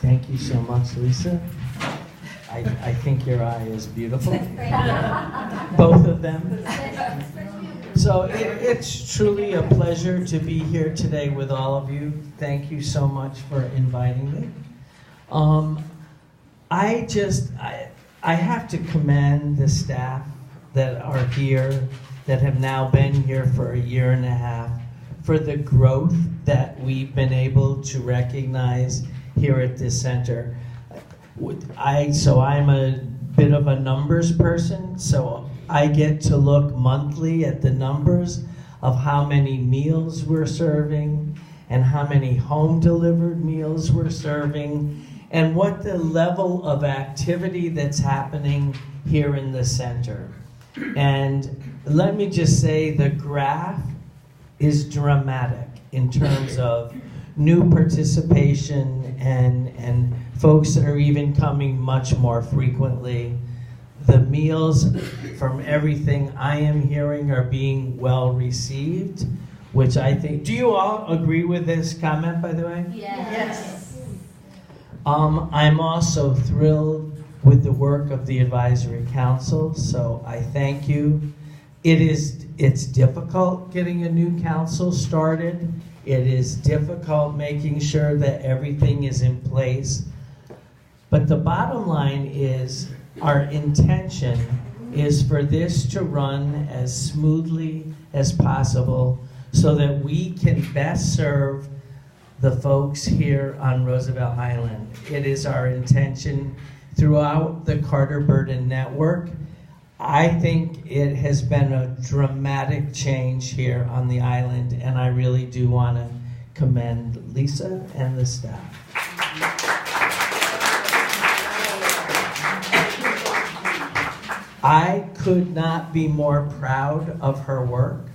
Thank you so much, Lisa. I think your eye is beautiful. Both of them. So it's truly a pleasure to be here today with all of you. Thank you so much for inviting me. I have to commend the staff that are here, that have now been here for a year and a half, for the growth that we've been able to recognize here at this center. I'm a bit of a numbers person, so I get to look monthly at the numbers of how many meals we're serving and how many home delivered meals we're serving and what the level of activity that's happening here in the center. And let me just say the graph is dramatic in terms of new participation and folks that are even coming much more frequently. The meals, from everything I am hearing, are being well received, which I think, do you all agree with this comment, by the way? Yes. I'm also thrilled with the work of the Advisory Council, so I thank you. It's difficult getting a new council started. It is difficult making sure that everything is in place. But the bottom line is our intention is for this to run as smoothly as possible so that we can best serve the folks here on Roosevelt Island. It is our intention throughout the Carter Burden Network. I think it has been a dramatic change here on the island, and I really do want to commend Lisa and the staff. I could not be more proud of her work.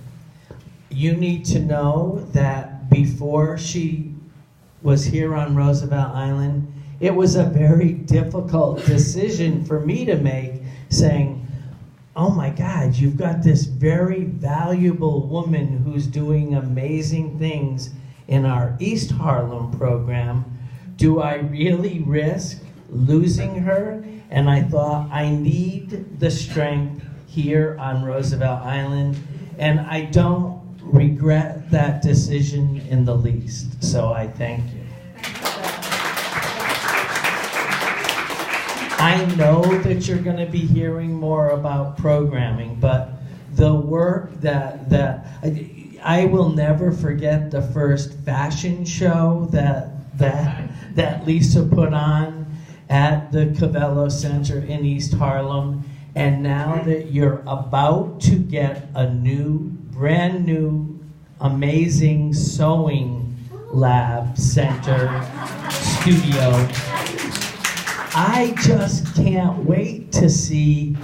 You need to know that before she was here on Roosevelt Island, it was a very difficult decision for me to make, saying, oh my God, you've got this very valuable woman who's doing amazing things in our East Harlem program. Do I really risk losing her? And I thought, I need the strength here on Roosevelt Island, and I don't regret that decision in the least. So I thank you. I know that you're going to be hearing more about programming, but the work that I will never forget the first fashion show that Lisa put on at the Cavello Center in East Harlem, and now that you're about to get a brand new, amazing sewing lab center studio, I just can't wait to see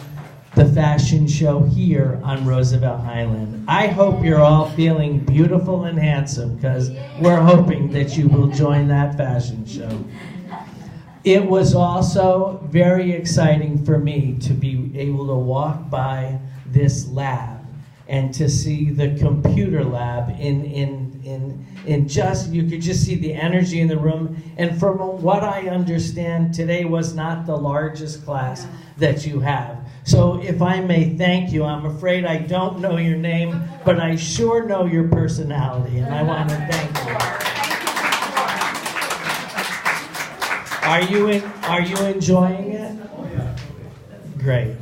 the fashion show here on Roosevelt Island. I hope you're all feeling beautiful and handsome, because we're hoping that you will join that fashion show. It was also very exciting for me to be able to walk by this lab and to see the computer lab in just, you could just see the energy in the room. And from what I understand, today was not the largest class that you have. So if I may thank you, I'm afraid I don't know your name, but I sure know your personality, and I want to thank you. Are you enjoying it? Great.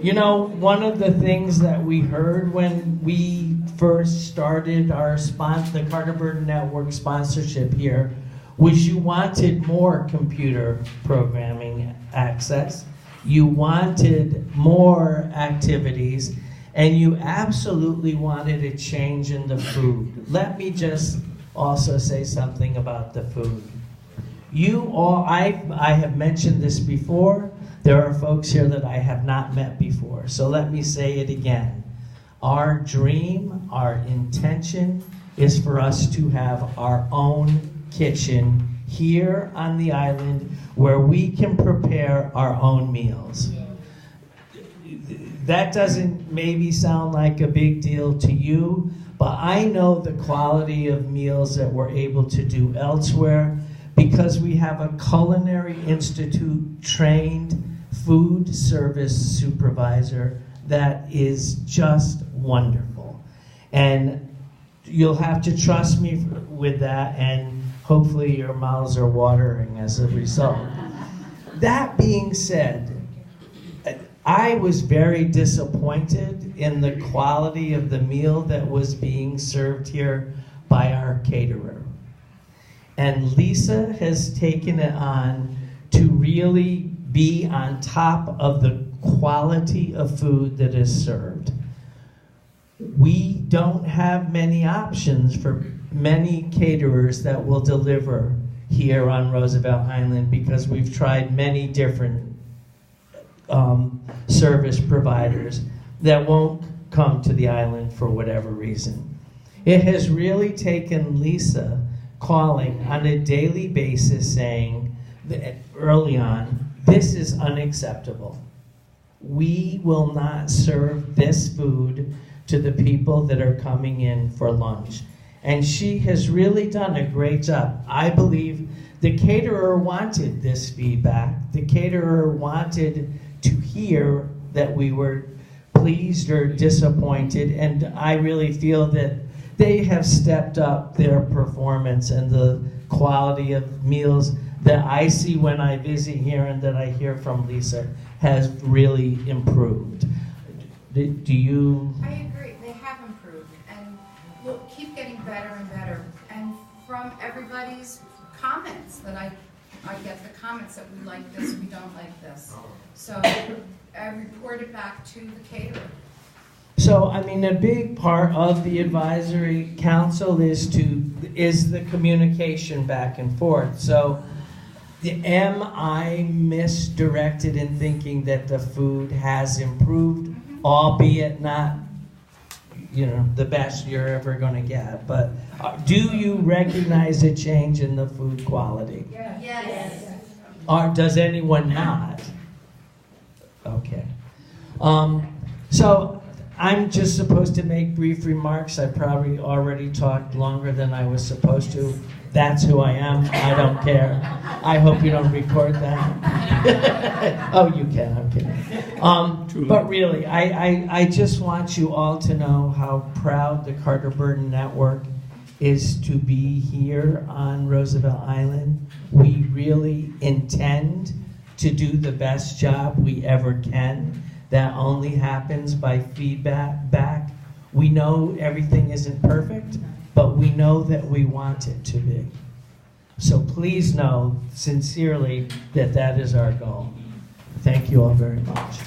You know, one of the things that we heard when we first started the Carter Burden Network sponsorship here was you wanted more computer programming access, you wanted more activities, and you absolutely wanted a change in the food. Let me just also say something about the food. I have mentioned this before. There are folks here that I have not met before, so let me say it again. Our dream, our intention is for us to have our own kitchen here on the island where we can prepare our own meals. That doesn't maybe sound like a big deal to you, but I know the quality of meals that we're able to do elsewhere. because we have a Culinary Institute trained food service supervisor that is just wonderful. And you'll have to trust me with that, and hopefully your mouths are watering as a result. That being said, I was very disappointed in the quality of the meal that was being served here by our caterer. And Lisa has taken it on to really be on top of the quality of food that is served. We don't have many options for many caterers that will deliver here on Roosevelt Island because we've tried many different service providers that won't come to the island for whatever reason. It has really taken Lisa calling on a daily basis saying that early on, this is unacceptable. We will not serve this food to the people that are coming in for lunch. And she has really done a great job. I believe the caterer wanted this feedback. The caterer wanted to hear that we were pleased or disappointed, and I really feel that they have stepped up their performance, and the quality of meals that I see when I visit here and that I hear from Lisa has really improved. Do you? I agree, they have improved, and will keep getting better and better. And from everybody's comments that I get the comments that we like this, we don't like this. So I report it back to the caterer. So, I mean, a big part of the advisory council is the communication back and forth. So, am I misdirected in thinking that the food has improved, albeit not, the best you're ever going to get? But do you recognize a change in the food quality? Yes. Or does anyone not? Okay. So I'm just supposed to make brief remarks. I probably already talked longer than I was supposed to. That's who I am. I don't care. I hope you don't record that. Oh, you can. I'm kidding. But really, I just want you all to know how proud the Carter Burton Network is to be here on Roosevelt Island. We really intend to do the best job we ever can. That only happens by feedback. We know everything isn't perfect, but we know that we want it to be. So please know sincerely that that is our goal. Thank you all very much.